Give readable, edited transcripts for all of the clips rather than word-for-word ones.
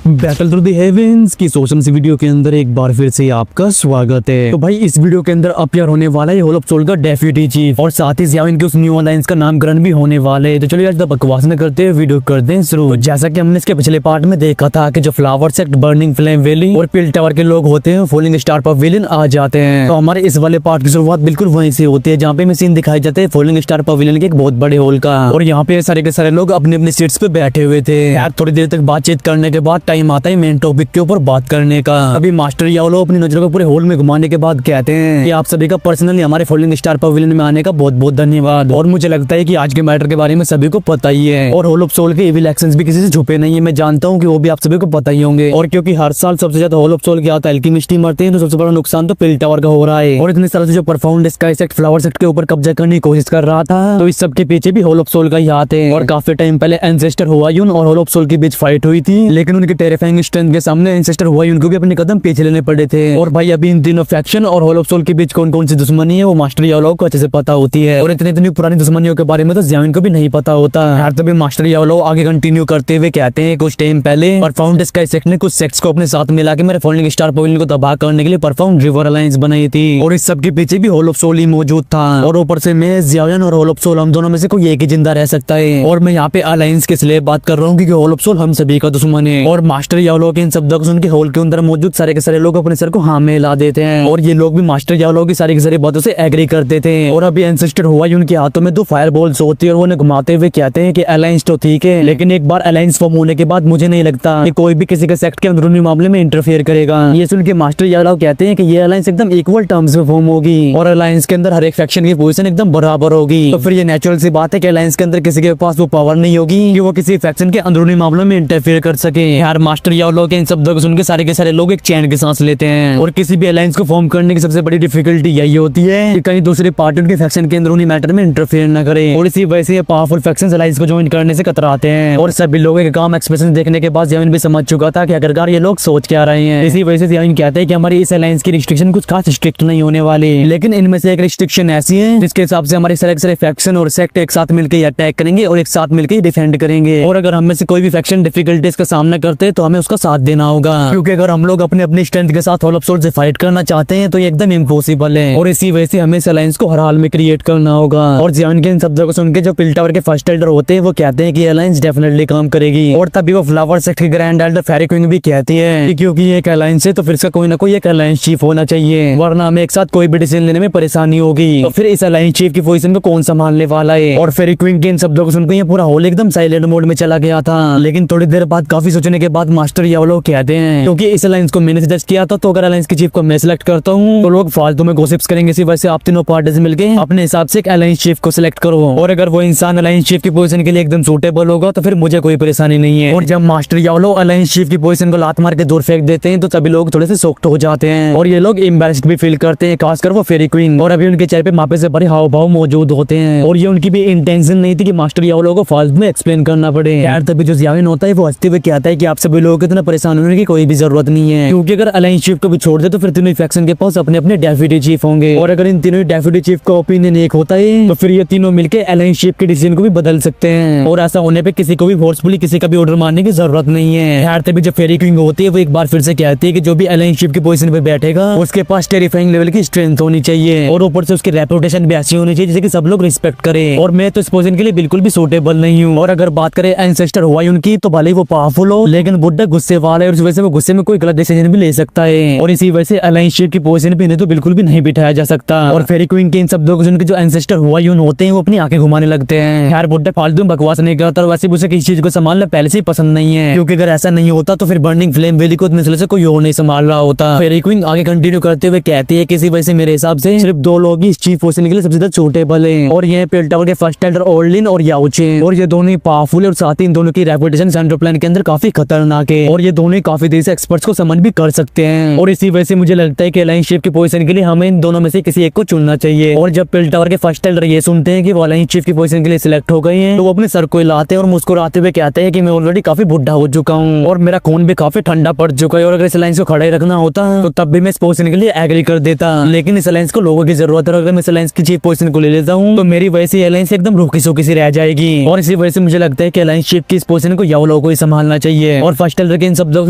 Battle through the heavens की social सी video के अंदर एक बार फिर से आपका स्वागत है। तो भाई इस वीडियो के अंदर अपीयर होने वाला है होल ऑफ सोल का डेप्यूटी चीफ और साथ ही जियाविन के उस न्यू अलायंस का नामकरण भी होने वाले है। तो चलिए आज बकवास न करते हुए वीडियो करते हैं शुरू। जैसा कि हमने इसके पिछले पार्ट में देखा था कि जो flower sect, burning flame valley और पिल टावर के लोग होते हैं फॉलिंग स्टार पवेलियन आ जाते हैं। तो हमारे इस वाले पार्ट की शुरुआत बिल्कुल वहीं से होती है जहाँ पे हमें सीन दिखाई जाते हैं फॉलिंग स्टार पवेलियन के एक बहुत बड़े हॉल का। और यहाँ पे सारे के सारे लोग अपने अपने सीट्स पे बैठे हुए थे। यार थोड़ी देर तक बातचीत करने के बाद टाइम आता है मेन टॉपिक के ऊपर बात करने का। अभी मास्टर याओलो अपनी नजरों को पूरे हॉल में घुमाने के बाद कहते हैं कि आप सभी का पर्सनली हमारे फॉलिंग स्टार पवेलियन में आने का बहुत बहुत धन्यवाद। और मुझे लगता है कि आज के मैटर के बारे में सभी को पता ही है और होल ऑफ सोल के इविल एक्शंस भी किसी से छुपे नहीं है। मैं जानता हूँ कि वो भी आप सभी को पता ही होंगे। और क्योंकि हर साल सबसे ज्यादा होल ऑफ सोल के आता एल्केमिस्ट ही मरते हैं तो सबसे बड़ा नुकसान तो पिल टावर का हो रहा है। और इतने सालों से जो perform sky sect flower sect के ऊपर कब्जा करने की कोशिश कर रहा था तो इस सब के पीछे भी होल ऑफ सोल का ही हाथ है। और काफी टाइम पहले एंसेस्टर हुआयुन और होल ऑफ सोल के बीच फाइट हुई थी, लेकिन उनके टेरिफाइंग स्ट्रेंथ के सामने एंसेस्टर हुआयुन को भी अपने कदम पीछे लेने पड़े थे। और भाई अभी इन तीनों फैक्शन और होल ऑफ सोल के बीच कौन कौन सी दुश्मनी है वो मास्टर याओलो को अच्छे से पता होती है। और इतनी पुरानी दुश्मनियों के बारे में तो जियाविन को भी नहीं पता होता। यार तभी मास्टर याओलो आगे कंटिन्यू करते हुए कहते हैं कुछ टाइम पहले परफॉर्म स्काई सेक्ट ने कुछ सेक्ट्स को अपने साथ मिला के मेरे फॉलिंग स्टार पवेलियन को तबाह करने के लिए परफॉर्म रिवर अलायंस बनाई थी। और इस सब के पीछे भी होल ऑफ सोल ही मौजूद था। और ऊपर से मैं, जियाविन और होल ऑफ सोल हम दोनों में से कोई एक ही जिंदा रह सकता है। और मैं यहाँ पे अलायंस के इसलिए बात कर रहा हूँ क्योंकि होल ऑफ सोल हम सभी का दुश्मन है। और मास्टर याओलो के इन शब्दों को सुन के हॉल के अंदर मौजूद सारे के सारे लोग अपने सर को हाँ में ला देते हैं। और ये लोग भी मास्टर याओलो की सारी की सारी बातों से एग्री करते थे। और अभी एंसेस्टर हुआयुन के हाथों में 2 फायर बॉल्स होती है और वो उन्हें घुमाते हुए कहते हैं कि अलायंस तो ठीक है, लेकिन एक बार अलायंस फॉर्म होने के बाद मुझे नहीं लगता कि कोई भी किसी के सेक्ट के अंदरूनी मामले में इंटरफेयर करेगा। ये सुन के मास्टर याओलो कहते हैं कि ये अलायंस एकदम इक्वल टर्म्स में फॉर्म होगी और अलायंस के अंदर हर एक फैक्शन की पोजीशन एकदम बराबर होगी। तो फिर ये नेचुरल सी बात है कि अलायंस के अंदर किसी के पास वो पावर नहीं होगी कि वो किसी फैक्शन के अंदरूनी मामलों में इंटरफेयर कर सके। यार मास्टर याओलो के इन शब्दों को सुन के सारे लोग एक चैन की सांस लेते हैं। और किसी भी अलायंस को फॉर्म करने की सबसे बड़ी डिफिकल्टी यही होती है कि कहीं दूसरे पार्टी उनके फैक्शन के अंदरूनी मैटर में इंटरफेयर न करे। और इसी वजह से ये पावरफुल फैक्शंस अलायंस को ज्वाइन करने से कतराते हैं। और सभी लोगों के काम एक्सप्रेशन देखने के बाद जियाविन भी समझ चुका था कि आखिरकार ये लोग सोच क्या रहे हैं। इसी वजह से जियाविन कहते हैं कि हमारी इस अलायंस की रिस्ट्रिक्शन कुछ खास स्ट्रिक्ट नहीं होने वाली, लेकिन इनमें से एक रिस्ट्रिक्शन ऐसी है जिसके हिसाब से हमारे सारे फैक्शन और सेक्ट एक साथ मिलकर अटैक करेंगे और एक साथ मिलकर डिफेंड करेंगे। और अगर हम में से कोई भी फैक्शन डिफिकल्टीज का सामना करते हैं तो हमें उसका साथ देना होगा, क्योंकि अगर हम लोग अपने अपनी स्ट्रेंथ के साथ होल ऑफ सोल से फाइट करना चाहते हैं तो ये एकदम इम्पॉसिबल है। और इसी वजह से हमें इस अलायंस को हर हाल में क्रिएट करना होगा। और जियाविन के इन शब्दों को सुन के जो पिल टावर के फर्स्ट एल्डर होते हैं वो कहते हैं कि अलायंस डेफिनेटली काम करेगी। और तभी वो फ्लावर सेक्ट के ग्रैंड एल्डर फेरी क्वीन भी कहती है कि क्योंकि ये एक अलायंस है तो फिर इसका कोई ना कोई एक अलायंस चीफ होना चाहिए, वरना हमें एक साथ कोई भी डिसीजन लेने में परेशानी होगी। तो फिर इस अलायंस चीफ की पोजीशन को कौन संभालने वाला है। और फेरी क्वीन के इन शब्दों को सुनकर ये पूरा हॉल एकदम साइलेंट मोड में चला गया था। लेकिन थोड़ी देर बाद काफी सोचने के बाद मास्टर याओलो कहते हैं क्योंकि इस अलायंस को मैंने सजेस्ट किया था तो अगर अलायंस के चीफ को मैं सिलेक्ट करता हूँ तो लोग फालतू में गॉसिप्स करेंगे। इसी वजह से आप तीनों पार्टीज मिलकर अपने हिसाब से एक अलायंस चीफ को सिलेक्ट करो और अगर वो इंसान अलायंस चीफ की पोजीशन के लिए एकदम सूटेबल होगा तो फिर मुझे कोई परेशानी नहीं है। और जब मास्टर याओलो अलायंस चीफ की पोजीशन को लात मार के दूर फेंक देते हैं तो सभी लोग थोड़े से शॉक्ड हो जाते हैं और ये लोग एम्बैरेस्ड भी फील करते हैं, खासकर वो फेरी क्वीन। और अभी उनके चेहरे पे मापे से बड़े हाव भाव मौजूद होते हैं और ये उनकी भी इंटेंशन नहीं थी कि मास्टर याओलो को फालतू में एक्सप्लेन करना पड़े। यार तभी जो जियाविन होता है वो हंसते हुए कहता है कि आप सभी लोगों को इतना परेशान होने की कोई भी जरूरत नहीं है, क्योंकि अगर अलायंस चीफ को भी छोड़ दे तो फिर तीनों फैक्शन के पास अपने अपने डेप्यूटी चीफ होंगे। और अगर इन तीनों डेप्यूटी चीफ का ओपिनियन एक होता है तो फिर ये तीनों मिलकर अलायंस चीफ के डिसीजन को भी बदल सकते हैं। और ऐसा होने पे किसी को भी फोर्सफुली किसी का भी ऑर्डर मानने की जरूरत नहीं है। यार तभी जो फेरी क्वीन होती है वो एक बार फिर से कहती है कि जो भी अलायंस चीफ की पोजीशन पे बैठेगा उसके पास टेरिफाइंग लेवल की स्ट्रेंथ होनी चाहिए और ऊपर से उसकी रेपुटेशन भी ऐसी होनी चाहिए जिसे कि सब लोग रिस्पेक्ट करें। और मैं तो इस पोजीशन के लिए बिल्कुल भी सूटेबल नहीं हूँ। और अगर बात करें एंसेस्टर हुआयुन की तो भले ही वो पावरफुल हो लेकिन बुड्ढा गुस्से वाला है और इस वजह से वो गुस्से में कोई गलत डिसीजन भी ले सकता है। और इसी वजह से अलायंस चीफ की पोजीशन पे इन्हें तो बिल्कुल भी नहीं बिठाया जा सकता। और फेरी क्वीन के इन शब्दों को सुनकर जो एंसेस्टर हुआयुन होते हैं वो अपनी आंखें घुमाने लगते हैं। यार बुड्ढा फालतू बकवास नहीं करता और वैसे भी उसे किसी चीज को संभालना पहले से ही पसंद नहीं है, क्योंकि अगर ऐसा नहीं होता तो फिर बर्निंग फ्लेम वैली को इतने से कोई और नहीं संभाल रहा होता। फेरी क्वीन आगे कंटिन्यू करते हुए कहती है कि इसी वजह से मेरे हिसाब से सिर्फ 2 लोग ही इस चीफ पोजीशन के लिए सबसे ज्यादा सूटेबल हैं और ये पिल टावर के फर्स्ट एल्डर ओर्लिन और याओचे। और ये दोनों ही पावरफुल है और साथ ही इन दोनों की रेपुटेशन सेंट्रल प्लान के अंदर काफी खतरनाक है और ये दोनों ही काफी देर से एक्सपर्ट्स को समझ भी कर सकते हैं। और इसी वजह से मुझे लगता है कि अलायंस चीफ की पोजीशन के लिए हमें इन दोनों में से किसी एक को चुनना चाहिए। और जब पिल टावर के फर्स्ट एल्डर ये सुनते हैं कि वो अलायंस चीफ की पोजीशन के लिए सिलेक्ट हो गए हैं तो वो अपने सर को हिलाते हैं और मुस्कुराते हुए कहते हैं कि मैं ऑलरेडी काफी बुढ़ा हो चुका हूँ और मेरा खून भी काफी ठंडा पड़ चुका है और अगर इस अलायंस को खड़ा ही रखना होता तो तब भी मैं इस पोजीशन के लिए एग्री कर देता, लेकिन इस अलायंस को लोगों की जरूरत है और अगर मैं इस अलायंस की चीफ पोजीशन को ले लेता हूँ तो मेरी वजह से अलायंस एकदम रूखी सूखी सी रह जाएगी। और इसी वजह से मुझे लगता है कि अलायंस चीफ की इस पोजीशन को याओलो को ही संभालना चाहिए। और और फर्स्ट टेलर के इन सब लोग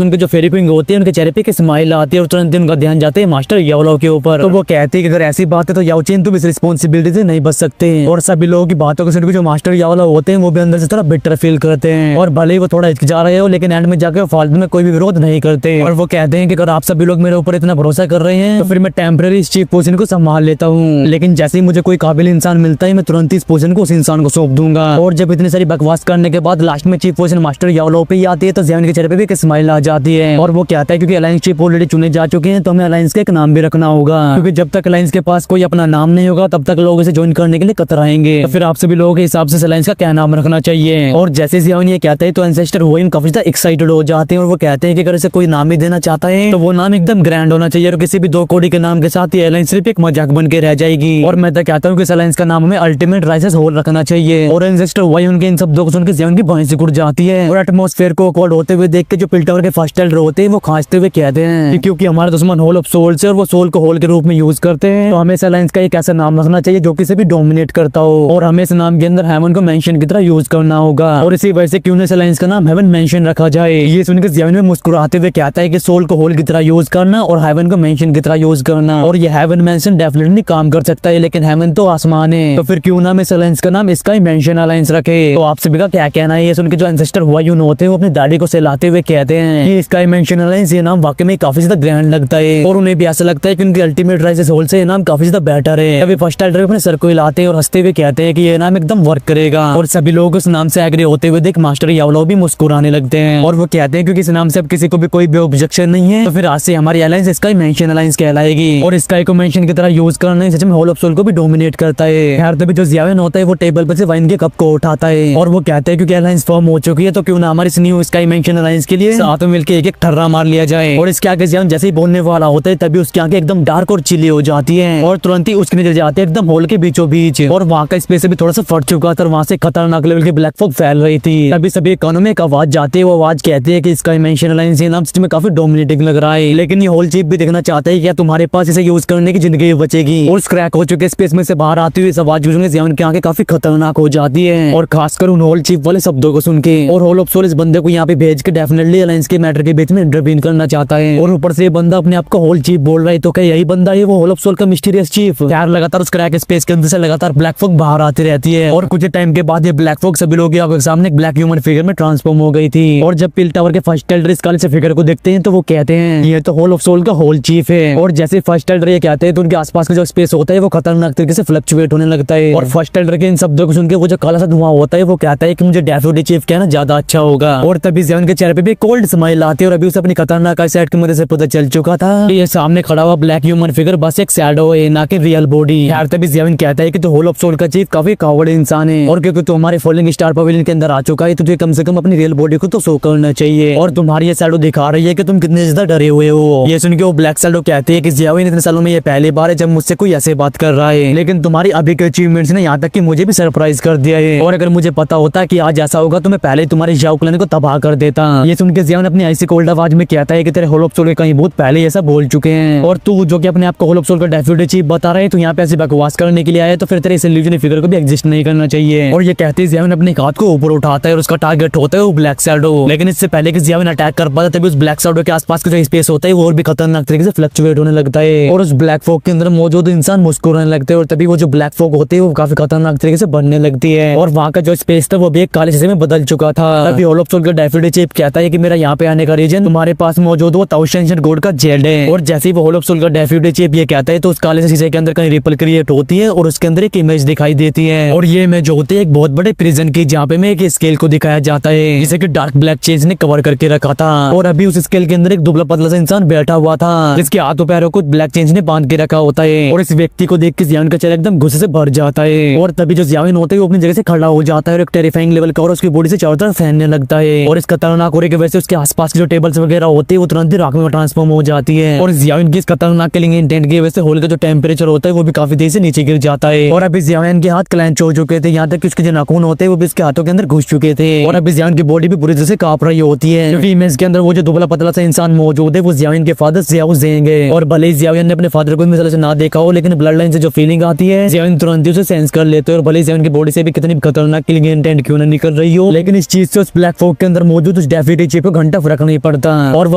उनके जो फेरी क्विंग होती है उनके चेहरे पे एक स्माइल आती है और तुरंत उनका ध्यान जाते हैं मास्टर याओलो के ऊपर। तो वो कहते हैं कि अगर ऐसी बात है तो याओ चेन तुम इस रिस्पॉन्सिबिलिटी से नहीं बच सकते। और सभी लोगों की बातों को सुनकर जो मास्टर याओलो होते हैं वो भी अंदर से थोड़ा बिटर फील करते हैं और भले ही वो थोड़ा हिचकिचा रहे हो लेकिन एंड में जाकर फालतू में कोई भी विरोध नहीं करते। और वो कहते हैं कि अगर आप सभी लोग मेरे ऊपर इतना भरोसा कर रहे हैं तो फिर मैं टेम्पररी इस चीफ पोजीशन को संभाल लेता हूँ, लेकिन जैसे ही मुझे कोई काबिल इंसान मिलता है मैं तुरंत इस पोजीशन को उस इंसान को सौंप दूंगा। और जब इतनी सारी बकवास करने के बाद लास्ट में चीफ पोजीशन मास्टर याओलो पे ही आती है तो ज़ियाओ के चेहरे पे भी एक स्माइल आ जाती है। और वो कहता है क्योंकि अलायंस चीफ ऑलरेडी चुने जा चुके हैं तो हमें अलायंस का एक नाम भी रखना होगा, क्योंकि जब तक अलायंस के पास कोई अपना नाम नहीं होगा तब तक लोग इसे ज्वाइन करने के लिए कतराएंगे। तो फिर आप सभी लोगों के हिसाब से अलायंस का क्या नाम रखना चाहिए। और जैसे ज़ियाओ ये कहता है तो एंसेस्टर हुआइन काफी ज्यादा एक्साइटेड हो जाते हैं और वो कहते हैं कि अगर इसे कोई नाम ही देना चाहता है तो वो नाम एकदम ग्रैंड होना चाहिए और किसी भी दो कोड़ी के नाम के साथ ये अलायंस सिर्फ एक मजाक बन के रह जाएगी। और मैं तो कहता हूँ कि इस अलायंस का नाम हमें अल्टीमेट राइजेस होल रखना चाहिए। और एंसेस्टर हुआइन उनके इन शब्दों को सुनकर ज़ियाओ की भैंस सिकुड़ जाती है और एटमॉस्फेयर को कोल्ड होते हुए देख के जो पिल टावर के फर्स्ट टेलर होते हैं वो खांसते हुए कहते हैं कि क्योंकि हमारे दुश्मन होल ऑफ सोल से और वो सोल को होल के रूप में यूज करते हैं तो हमें इस अलायंस का एक ऐसा नाम रखना चाहिए जो किसी भी डोमिनेट करता हो और हमें इस नाम के अंदर हेवन को मेंशन की तरह यूज करना होगा। और इसी वजह से क्यों ना इस अलायंस का नाम हेवन मेंशन रखा जाए। ये सुनकर ज़ियाओ में मुस्कुराते हुए कहता है कि सोल को होल की तरह यूज करना और हेवन को मेंशन की तरह यूज करना, और ये हेवन मेंशन डेफिनेटली काम कर सकता है लेकिन हेवन तो आसमान है, तो फिर क्यों ना इस अलायंस का नाम स्काई मेंशन अलायंस रखे। तो आप सभी का क्या कहना है। ये सुनकर जो एंसेस्टर हुआइन होते हैं वो अपनी दाढ़ी को सहलाते हुए कहते हैं कि स्काई मेंशन अलायंस ये नाम वाकई में काफी ज्यादा ग्रैंड लगता है और उन्हें भी ऐसा लगता है कि उनके अल्टीमेट राइजेस होल से ये नाम काफी ज्यादा बेटर है। अभी फर्स्ट टेलर अपने सर को हिलाते हैं और हंसते हुए कहते हैं कि ये नाम एकदम वर्क करेगा और सभी लोग उस नाम से एग्री होते हुए देख मास्टर याओलो भी मुस्कुराने लगते हैं और वो कहते हैं क्योंकि इस नाम से अब किसी को भी कोई भी ऑब्जेक्शन नहीं है तो फिर आज से हमारी अलायंस स्काई मेंशन अलायंस कहलाएगी और स्काई को मेंशन की तरह यूज करना सच में होल ऑफ सोल को भी डोमिनेट करता है। खैर तभी जो ज़ियाओ होता है वो टेबल पर से वाइन के कप को उठाता है और वो कहते हैं क्योंकि अलायंस फॉर्म हो चुकी है तो क्यों ना हमारी इस न्यू स्काई मेंशन अलायंस के लिए साथ में मिलकर एक एक ठर्रा मार लिया जाए। और इसके आगे ज़ियाओ जैसे ही बोलने वाला होता है तभी उसकी आंखें एकदम डार्क और चिली हो जाती है और तुरंत ही उसके नजर जाते हैं एकदम होल के बीचों बीच और वहाँ का स्पेस भी थोड़ा सा फट चुका था और वहाँ से खतरनाक लेवल की ब्लैक फॉग फैल रही थी। तभी सभी कानों में एक आवाज जाती है, वो आवाज कहती है कि स्काई मेंशन अलायंस ये नाम सच में काफी डोमिनेटिंग लग रहा है, लेकिन ये होल चीफ भी देखना चाहता है क्या तुम्हारे पास इसे यूज करने की जिंदगी बचेगी। और क्रैक हो चुके स्पेस में से बाहर आती हुई इस आवाज सुनकर ज़ियाओ की आंखें काफी खतरनाक हो जाती है और खासकर उन होल चीफ वाले शब्दों को सुन के। और होल ऑफ सोल इस बंदे को यहाँ पे भेज के डेफिनेटली अलायंस के मैटर के बीच में इंटरवीन करना चाहता है और ऊपर से ये बंदा अपने आप को होल चीफ बोल रहा है, तो क्या यही बंदा है वो होल ऑफ सोल का मिस्टीरियस चीफ। यार लगातार उस क्रैक स्पेस के अंदर से लगातार ब्लैक फॉग बाहर आती रहती है और कुछ टाइम के बाद ये ब्लैक फॉग सभी लोगों की आंखों के सामने एक ब्लैक ह्यूमन फिगर में ट्रांसफॉर्म हो गई थी। और जब पिल टावर के फर्स्ट टेलर इस काले से फिगर को देखते हैं तो वो कहते हैं ये तो होल ऑफ सोल का होल चीफ है। और जैसे फर्स्ट टेलर ये कहते हैं तो उनके आसपास का जो स्पेस होता है वो खतरनाक तरीके से फ्लक्चुएट होने लगता है और फर्स्ट टेलर के इन शब्दों को सुनकर वो जो काला सा धुआं होता है वो कहता है कि मुझे डेप्यूटी चीफ कहना ज्यादा अच्छा होगा। और तभी ज़ियाओ के चेहरे पे भी कोल्ड स्माइल आती है और अभी उसे अपनी खतरनाक आईसाइट की मदद से पता चल चुका था कि ये सामने खड़ा हुआ ब्लैक ह्यूमन फिगर बस एक शैडो है ना कि रियल बॉडी। यार तभी ज़ियाओ कहता है कि तो होल ऑफ सोल का चीफ काफी कावड़ इंसान है और क्योंकि तू हमारे फॉलोइंग स्टार पवेलियन के अंदर आ चुका है तुझे कम से कम अपनी रियल बॉडी को तो शो करना चाहिए और तुम्हारी ये शैडो दिखा रही है कि तुम कितने ज्यादा डरे हुए हो। ये सुन के वो ब्लैक शैडो कहते हैं कि ज़ियाओ इतने सालों में ये पहली बार है जब मुझसे कोई ऐसे बात कर रहा है, लेकिन तुम्हारी अभी के अचीवमेंट्स ने यहाँ तक कि मुझे भी सरप्राइज कर दिया है और अगर मुझे पता होता कि आज ऐसा होगा तो मैं पहले तुम्हारी ज़ियाओ क्लैन को तबाह कर देता। ये सुन के ज़ियाओ अपनी आईसी कोल्ड आवाज में कहता है कि तेरे होल ऑफ सोल के कहीं बहुत पहले ऐसा बोल चुके हैं और तू जो कि अपने आप को होल ऑफ सोल का डेप्यूटी चीफ बता रहे है तो यहाँ पे ऐसी बकवास करने के लिए आया तो फिर तेरे इस इल्यूजन फिगर को भी एग्जिस्ट नहीं करना चाहिए। और ये कहते ज़ियाओ अपने हाथ को ऊपर उठाता है और उसका टारगेट होता है वो ब्लैक शैडो, लेकिन इससे पहले कि ज़ियाओ अटैक कर पाता तभी उस ब्लैक शैडो के आसपास का जो स्पेस होता है वो और भी खतरनाक तरीके से फ्लक्चुएट होने लगता है और उस ब्लैक फॉग के अंदर मौजूद इंसान मुस्कुराने लगते हैं और तभी वो जो ब्लैक फॉग होती है वो काफी खतरनाक तरीके से बनने लगती है और वहाँ का जो स्पेस था वो भी एक काले शीशे में बदल चुका था। तभी होल ऑफ सोल का डेप्यूटी चीफ कहता है कि मेरा यहाँ पे आने का रीजन तुम्हारे पास मौजूद वो ताओशेंशन गोड का जेल है। और जैसे ही वो होल ऑफ सोल का डेप्यूटी चीफ ये कहता है तो उस काले शीशे के अंदर कहीं रिपल क्रिएट होती है और उसके अंदर एक इमेज दिखाई देती है और ये इमेज होती है एक बहुत बड़े प्रिजन की जहाँ पे में एक स्केल को दिखाया जाता है जिसे कि डार्क ब्लैक चेंज ने कवर करके रखा था और अभी उस स्केल के अंदर एक दुबला पतला सा इंसान बैठा हुआ था जिसके हाथों पैरों को ब्लैक चेंज ने बांध के रखा होता है और इस व्यक्ति को देख के ज़ियाओ का चेहरा एकदम गुस्से से भर जाता है और तभी जो ज़ियाओ होता है वो अपनी जगह से खड़ा हो जाता है और एक टेरिफाइंग लेवल का और उसकी बॉडी से चारों तरफ फैलने लगता है और इस खतरनाक होने की वजह से उसके आसपास के जो टेबल्स वगैरह होते हैं वो तुरंत ही राख में ट्रांसफॉर्म हो जाती है और ज़ियाओ की इस खतरनाक किलिंग इंटेंट की वजह से होल का जो टेम्परेचर होता है वो भी काफी तेजी से नीचे गिर जाता है और अभी ज़ियाओ के हाथ क्लेंच हो चुके थे, यहाँ तक कि उसके जो नाखून होते हैं वो भी इसके हाथों के अंदर घुस चुके थे और अभी ज़ियाओ की बॉडी भी बुरी तरह से कांप रही होती है क्योंकि इमेज के अंदर वो जो दुबला पतला सा इंसान मौजूद है वो ज़ियाओ के फादर ज़ियाओ ज़ेंग है और भले ही ज़ियाओ ने अपने फादर को मिसाल से ना देखा हो लेकिन ब्लड लाइन से जो फीलिंग आती है ज़ियाओ तुरंत उसे सेंस कर लेते हैं और भले ही ज़ियाओ की बॉडी से भी कितनी खतरनाक किलिंग इंटेंट क्यों ना निकल रही हो लेकिन इस चीज से उस ब्लैक फॉग के अंदर मौजूद उस डेप्यूटी चीफ को घंटा फर्क नहीं पड़ता और वो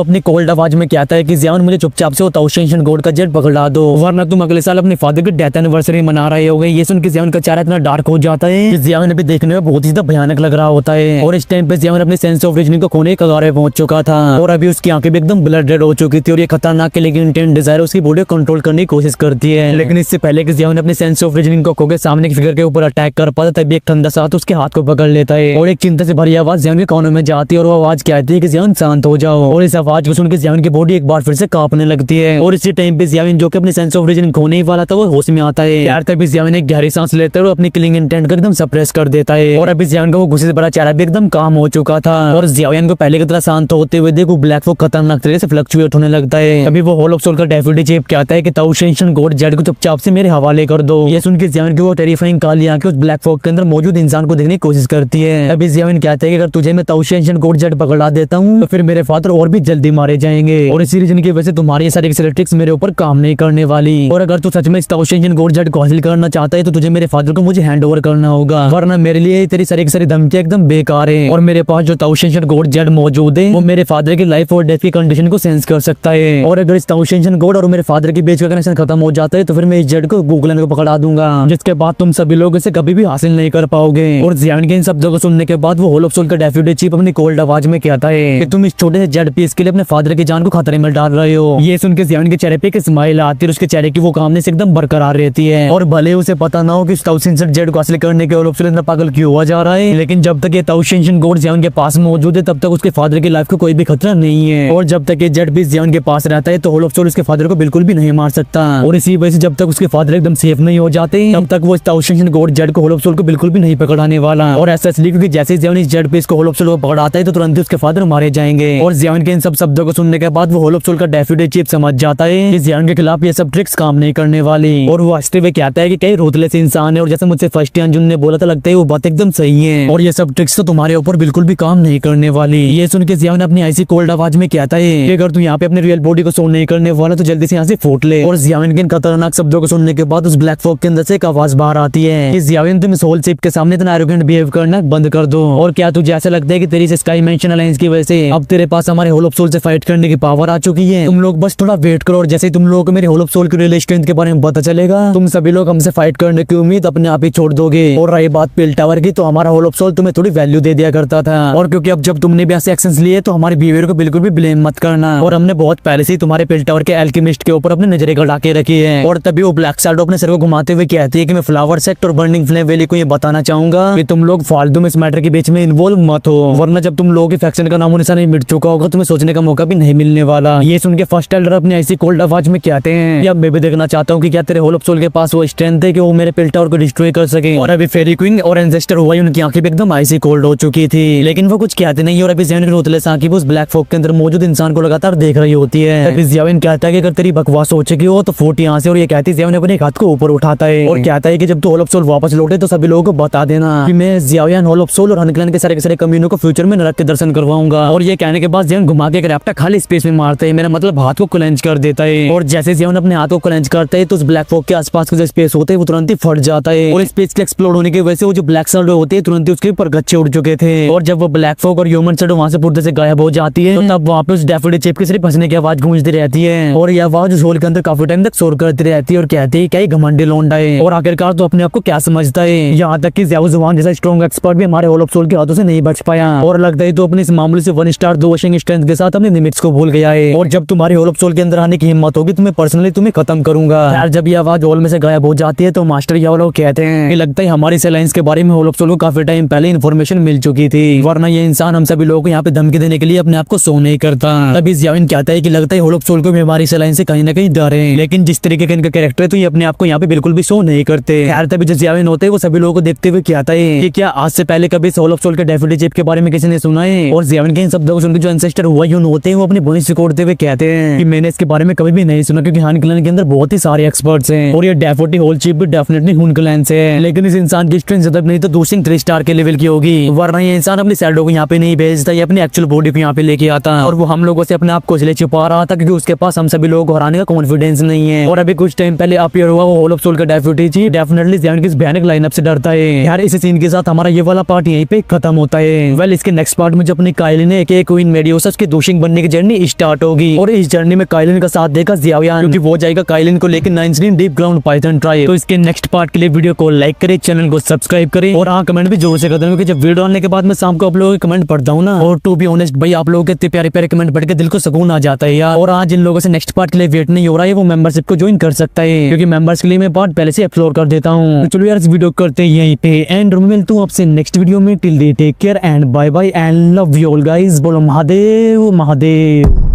अपनी कोल्ड आवाज में कहता है कि जियान मुझे चुपचाप से वो ताउशेंशन गोड का जेट पकड़ा दो, वरना तुम अगले साल अपने फादर की डेथ एनिवर्सरी मना रहे होगे। ये सुन के जियान का चेहरा इतना डार्क हो जाता है कि जियान अभी देखने में बहुत ही ज्यादा भयानक लग रहा होता है। और इस टाइम पे जियान अपने सेंस ऑफ रीजनिंग को खोने के कगार पहुंच चुका था और अभी उसकी आंखें भी एकदम ब्लड रेड हो चुकी थी और ये खतरनाक के लेकिन इंटेंट डिजायर उसकी बॉडी को कंट्रोल करने की कोशिश करती है। लेकिन इससे पहले कि जियान अपने सेंस ऑफ रीजनिंग को खो के सामने की फिगर के ऊपर अटैक कर पाता तभी एक ठंडा साथ उसके हाथ को पकड़ लेता है और एक चिंता से भरी आवाज जियान के कानों में जाती है और वो आवाज कहती है कि जियान शांत हो जाओ। और इस आवाज को सुन के जियान की बॉडी एक बार फिर से कांपने लगती है और इसी टाइम पे जियान जो कि अपने सेंस ऑफ रीजनिंग खोने ही वाला था वो होश में आता है। यार तभी जियान एक गहरी सांस लेता है और अपनी किलिंग इंटेंट को एकदम सप्रेस कर देता है और अभी जियान का वो गुस्से से भरा चेहरा भी एकदम काम हो चुका था और जियान को पहले की तरह शांत होते हुए देखो ब्लैक वो खतरनाक तरीके से फ्लक्चुएट होने लगता है। अभी वो होल ऑफ सोल का डेप्यूटी चीफ कहता है कि ताउशेंशन गोड जेड को चुपचाप से मेरे हवाले कर दो। ये सुन के जियान की वो टेरिफाइंग काली आंखें उस ब्लैक फॉग के अंदर मौजूद इंसान को देखने की कोशिश करती है। अभी जियान कहता है कि अगर तुझे मैं ताउशेंशन गोड जेड पकड़ा देता हूँ तो फिर मेरे फादर और भी जल्दी मारे जाएंगे और इसी रीजन की वजह से तुम्हारी सारी ट्रिक्स मेरे ऊपर काम नहीं करने वाली और अगर तू सच में इस ताउशेंशन गोड जेड को हासिल करना चाहता है तो तुझे मेरे फादर को मुझे हैंड ओवर करना होगा, वरना मेरे लिए तेरी सारी धमकियां एकदम बेकार है और मेरे पास जो ताउशेंशन गोड जेड मौजूद है वो मेरे फादर की लाइफ और डेथ की कंडीशन को सेंस कर सकता है और अगर इस ताउशेंशन गोड और मेरे फादर के बीच का कनेक्शन खत्म हो जाता है तो फिर मैं इस जेड को गूगल को पकड़ा दूंगा, जिसके बाद तुम सभी लोग इसे कभी भी हासिल नहीं कर पाओगे। और जियान के इन शब्दों को सुनने के बाद वो होल ऑफ सोल का डेप्यूटी चीफ अपनी कोल्ड आवाज में कहता है कि तुम इस छोटे से जेड पीस के लिए अपने फादर की जान को खतरे में डाल रहे हो। ये सुन के जियान के चेहरे पे एक स्माइल आती है, उसके चेहरे की वो कामनेस एकदम बरकरार रहती है और भले उसे पता ना हो कि ताउशेंशन जेड को हासिल करने के होल ऑफ सोल इतना पागल क्यों हुआ जा रहा है, लेकिन जब तक ये ताउशेंशन गोड जियान के पास मौजूद है तब तक उसके फादर की लाइफ को कोई भी खतरा नहीं है और जब तक ये जेड पीस जियान के पास रहता है तो होल ऑफ सोल उसके फादर को बिल्कुल भी नहीं मार सकता और इसी वजह से जब तक उसके फादर एकदम सेफ नहीं हो जाते तब तक वो इस ताउशेंशन गोड जेड को होल ऑफ सोल को बिल्कुल भी नहीं पकड़ाने वाला। और ऐसा इसलिए क्योंकि जैसे ही जियान इस जेड पीस को होल ऑफ सोल को पकड़ाता है तो तुरंत ही उसके फादर मारे जाएंगे। और जियान के इन सब शब्दों को सुनने के बाद वो होल ऑफ सोल का डेप्यूटी चीफ समझ जाता है कि जियान के खिलाफ ये सब ट्रिक्स काम नहीं करने वाली और वो हंसते हुए कहता है कि कई रूथलेस इंसान है और जैसे मुझसे फर्स्ट अंजुन ने बोला था लगता है वो बात एकदम सही है और ये सब ट्रिक्स तो तुम्हारे ऊपर बिल्कुल भी काम नहीं करने वाली। ये सुन के जियान अपनी ऐसी कोल्ड आवाज में कहता है कि अगर तू यहाँ पे अपने रियल बॉडी को शो नहीं करने वाला तो जल्दी से यहाँ से फूट ले। और जियान के इन खतरनाक शब्दों को सुनने के बाद उस ब्लैक फॉग के अंदर से एक आवाज बाहर आती है कि जियान तुम इस होल शिप के सामने इतना एरोगेंट बिहेव करना बंद कर दो और क्या तुझे ऐसा लगता है कि तेरी स्काई मेंशन अलायंस की वजह से अब तेरे पास हमारे होल ऑफ सोल से फाइट करने की पावर आ चुकी है। तुम लोग बस थोड़ा वेट करो और जैसे तुम लोगों को मेरे होल ऑफ सोल की रियल स्ट्रेंथ के बारे में पता चलेगा तुम सभी लोग हमसे फाइट करने की उम्मीद अपने आप ही छोड़ दोगे। और रही बात पिल टावर की तो हमारा होल ऑफ सोल तुम्हें थोड़ी वैल्यू दे दिया करता था और क्योंकि अब जब तुमने भी ऐसे एक्शंस लिए तो हमारे बिहेवियर को बिल्कुल भी ब्लेम मत करना और हमने बहुत पहले से ही तुम्हारे पिल टावर के एल्केमिस्ट के ऊपर अपनी नजरें गड़ा के रखी है। और तभी वो ब्लैक शैडो अपने सर को घुमाते हुए कहती है कि मैं फ्लावर सेक्ट और बर्निंग फ्लेम वैली को ये बताना चाहूंगा कि तुम लोग फालतू में इस मैटर के बीच में इन्वॉल्व मत हो, वरना जब तुम लोगों के फैक्शन का नामो निशान मिट चुका होगा तुम्हें सोचने का मौका भी नहीं मिलने वाला। ये सुन के फर्स्ट एल्डर अपनी ऐसी कोल्ड आवाज में कहते हैं कि अब मैं भी देखना चाहता हूँ कि क्या तेरे होल ऑफ सोल के पास वो स्ट्रेंथ है कि वो मेरे पिल टावर को डिस्ट्रॉय कर सके। और अभी फेरी क्वीन और एंसेस्टर हुआ उनकी आंखें भी एकदम ऐसी कोल्ड हो चुकी थी लेकिन वो कुछ कहते नहीं और अभी जियान रोतलेस आंखें उस ब्लैक फॉग के अंदर मौजूद इंसान को लगातार देख रही होती है। अभी जियान कहता है कि अगर तेरी बकवास हो चुकी हो तो फूट यहाँ से और ये कहती है जियान अपने हाथ को ऊपर उठाता है और कहता है कि जब तू होल ऑफ सोल वापस लौटे तो सभी लोगों को बता देना कि मैं जियान होल ऑफ सोल और हनक्लन के सारे कम्युनियों को फ्यूचर में नरक के दर्शन करवाऊंगा। और ये कहने के बाद जियान घुमा के रैप्टर खाली स्पेस में मारता है, मेरा मतलब हाथ को क्लेंच कर देता है और जैसे जियान अपने हाथ को क्लेंच करता है तो उस ब्लैक फॉग के आसपास का जो स्पेस होता है वो तुरंत ही फट जाता है और स्पेस के एक्सप्लोड होने की वजह से वो जो ब्लैक शैडो होते हैं तुरंत ही उसके ऊपर गच्छे उड़ चुके थे और जब वो ब्लैक फॉग और ह्यूमन शैडो वहां से पूर्णतः से गायब हो जाती है तो तब वहां पे उस डेफिनेट चिप की सिर्फ हंसने की आवाज गूंजती रहती है और ये आवाज उस होल के अंदर काफी टाइम तक शोर करती रहती है और कहती है क्या ये घमंडी लौंडा है और आखिरकार तो अपने आप को क्या समझता है। यहाँ तक कि ज़्याओ जुवान जैसा स्ट्रॉन्ग एक्सपर्ट भी हमारे होल ऑफ सोल के हाथों से नहीं बच पाया और लगता है तो अपने इस मामले से 1 स्टार 2 वशिंग स्ट्रेंथ के साथ अपने लिमिट्स को भूल गया है और जब तुम्हारे होल ऑफ सोल के अंदर आने की हिम्मत होगी तुम्हें पर्सनली तुम्हें खत्म करूंगा। यार जब ये आवाज होल में से गायब हो जाती है तो मास्टर याओ लोग कहते हैं कि लगता है हमारी अलायंस के बारे में होल ऑफ सोल को काफी टाइम पहले इन्फॉर्मेशन मिल चुकी थी, वरना ये इंसान हम सभी लोगों को यहाँ पे धमकी देने के लिए अपने आप को शो नहीं करता। तभी ज़ियाओइन कहता है कि लगता है होल ऑफ सोल को भी हमारी अलायंस से कहीं ना कहीं डर है, लेकिन जिस तरीके का इनका कैरेक्टर है तो ये अपने आप को यहाँ पे बिल्कुल भी शो नहीं करते। यार तभी जो ज़ियाओइन होते हैं वो सभी लोगों को देखते हुए कहता है कि क्या आज से पहले कभी होल ऑफ सोल के डेफिनेट चिप के बारे में किसी ने सुना है। और ज़ियाओइन के इन शब्दों को सुनकर जो एंसेस्टर हुआयून होते हैं वो अपनी भैंस सिकोड़ते हुए कहते हैं कि मैंने इसके बारे में कभी भी नहीं सुना क्योंकि हान क्लैन के अंदर बहुत ही सारे एक्सपर्ट्स हैं और ये डेफिनेटली होल चिप भी डेफिनेटली हुन क्लैन से है, लेकिन इस इंसान की स्ट्रेंथ ज्यादा नहीं तो 2 से 3 स्टार के लेवल की होगी, वरना ये इंसान अपनी शैडो को यहाँ पे नहीं भेजता, ये अपनी एक्चुअल बॉडी को यहाँ पे लेके आता और वो हम लोगों से अपने आप को इसलिए छुपा रहा था क्योंकि उसके पास हम सभी लोगों को हराने का कॉन्फिडेंस नहीं है। और अभी कुछ टाइम पहले अपीयर हुआ वो होल ऑफ सोल का डेफिनेट चिप डेफिनेटली ज़ियाओइन की इस भयानक लाइनअप से डरता है। यार इस सीन के साथ हमारा ये वाला पार्ट यहीं पे खत्म होता है। वेल इसके नेक्स्ट पार्ट में जब अपनी काइलिन ने एक क्वीन मेडियोसा के दोषिंग बनने की जर्नी स्टार्ट होगी और इस जर्नी में काइलिन का साथ देगा ज़ियाओयान, क्योंकि वो जाएगा काइलिन को लेकर 9 डीप ग्राउंड पाइथन ट्राइब। तो इसके नेक्स्ट पार्ट के लिए वीडियो को लाइक करें, चैनल को सब्सक्राइब करें और हाँ कमेंट भी जोर से कर दें, क्योंकि जब वीडियो डालने के बाद मैं शाम को आप लोगों के कमेंट पढ़ता हूँ ना, और टू बी ऑनेस्ट भाई आप लोगों के इतने प्यारे प्यारे कमेंट पढ़ के दिल को सुकून आ जाता है यार। और आज जिन लोगों से नेक्स्ट पार्ट के लिए वेट नहीं हो रहा है वो मेंबरशिप को ज्वाइन कर सकता है, क्योंकि मेंबर्स के लिए मैं पार्ट पहले से एक्सप्लोर कर देता हूँ। तो चलो यार इस वीडियो करते हैं यहीं पे एंड मिलता हूँ आपसे नेक्स्ट वीडियो में। Till then take care and bye bye and love you all guys. बोलो महादेव महादेव।